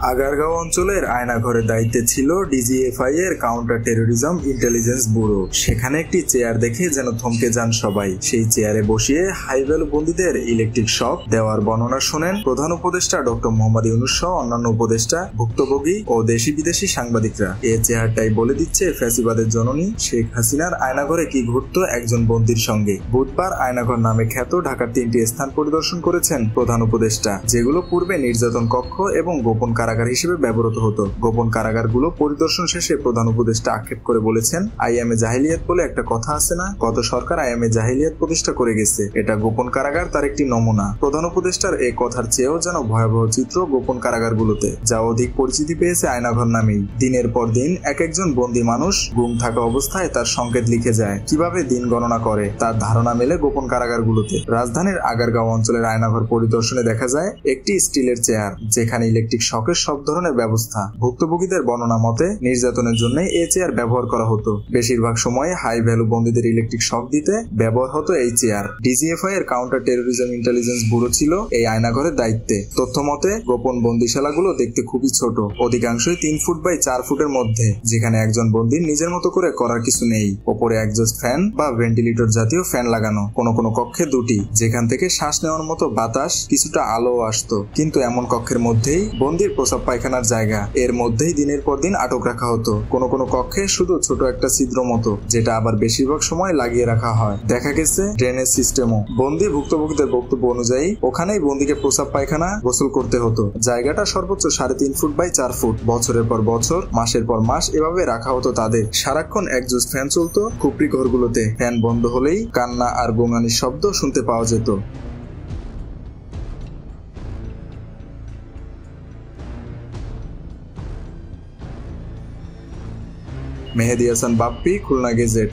আগারগাঁও অঞ্চলের আয়নাঘরের দায়িত্বে ছিল ডিজিএফআই এর কাউন্টার টেরোরিজম ইন্টেলিজেন্স ব্যুরো। সেখানে একটি চেয়ার দেখে যেন থমকে যান সবাই। সেই চেয়ারে বসিয়ে হাই ভ্যালু বন্দীদের ইলেকট্রিক শক দেওয়ার বর্ণনা শোনেন প্রধান উপদেষ্টা ডক্টর মোহাম্মদ ইউনূস সহ অন্যান্য উপদেষ্টা, ভুক্তভোগী ও দেশি বিদেশি সাংবাদিকরা। এ চেয়ারটাই বলে দিচ্ছে ফ্যাসিবাদের জননী শেখ হাসিনার আয়নাঘরে কি ঘটত একজন বন্দীর সঙ্গে। বুধবার আয়নাঘর নামে খ্যাত ঢাকার 3টি স্থান পরিদর্শন করেছেন প্রধান উপদেষ্টা, যেগুলো পূর্বে নির্যাতন কক্ষ এবং গোপন কারাগার হিসেবে ব্যবহৃত হতো। গোপন কারাগারগুলো পরিদর্শন শেষে প্রধান উপদেষ্টা আক্ষেপ করে বলেছেন, আইএমএ জাহিলিয়াত বলে একটা কথা আছে না, গত সরকার আইএমএ জাহিলিয়াত প্রতিষ্ঠা করে গেছে, এটা গোপন কারাগার তার একটি নমুনা। প্রধান উপদেষ্টার এই কথার চেয়েও যেন ভয়াবহ চিত্র গোপন কারাগারগুলোতে, যা অধিক পরিচিতি পেয়েছে আয়নাঘর নামেই। দিনের পর দিন এক একজন বন্দী মানুষ গুম থাকা অবস্থায় তার সংকেত লিখে যায়, কিভাবে দিন গণনা করে তার ধারণা মেলে গোপন কারাগারগুলোতে। রাজধানীর আগারগাঁও অঞ্চলের আয়নাঘর পরিদর্শনে দেখা যায় একটি স্টিলের চেয়ার, যেখানে ইলেকট্রিক শকের সব ধরনের ব্যবস্থা। ভুক্তভোগীদের বর্ণনা মতে নির্যাতনের জন্য এই চেয়ার ব্যবহার করা হতো। বেশিরভাগ সময়ে হাই ভ্যালু বন্দীদের ইলেকট্রিক শক দিতে ব্যবহার হতো এই চেয়ার। ডিজিএফআই এর কাউন্টার টেরোরিজম ইন্টেলিজেন্স ব্যুরো ছিল এই আয়নাঘরের দায়িত্বে। তথ্য মতে গোপন বন্দিশালাগুলো দেখতে খুবই ছোট, অধিকাংশই 3 ফুট বাই 4 ফুটের মধ্যে, যেখানে একজন বন্দীর নিজের মতো করে করার কিছু নেই। ওপরে একজস্ট ফ্যান বা ভেন্টিলেটর জাতীয় ফ্যান লাগানো, কোনো কোনো কক্ষে 2টি, যেখান থেকে শ্বাস নেওয়ার মতো বাতাস, কিছুটা আলো আসতো। কিন্তু এমন কক্ষের মধ্যেই বন্দির প্রস্রাব পায়খানার জায়গা, এর মধ্যেই দিনের পর দিন আটক রাখা হতো। কোনো কোনো কক্ষে শুধু ছোট একটা ছিদ্র মতো, যেটা আবার বেশিরভাগ সময় লাগিয়ে রাখা হয়। দেখা গেছে ড্রেনেজ সিস্টেমও। বন্দি ভুক্তভোগীদের বক্তব্য অনুযায়ী ওখানেই বন্দিকে প্রস্রাব পায়খানা গোসল করতে হতো। জায়গাটা সর্বোচ্চ 3.5 ফুট বাই 4 ফুট। বছরের পর বছর, মাসের পর মাস এভাবে রাখা হতো তাদের। সারাক্ষণ একজস্ট ফ্যান চলতো খুপড়ি ঘরগুলোতে। ফ্যান বন্ধ হলেই কান্না আর গোঙানির শব্দ শুনতে পাওয়া যেত। মেহেদী হাসান বাপ্পি, খুলনা গেজেট।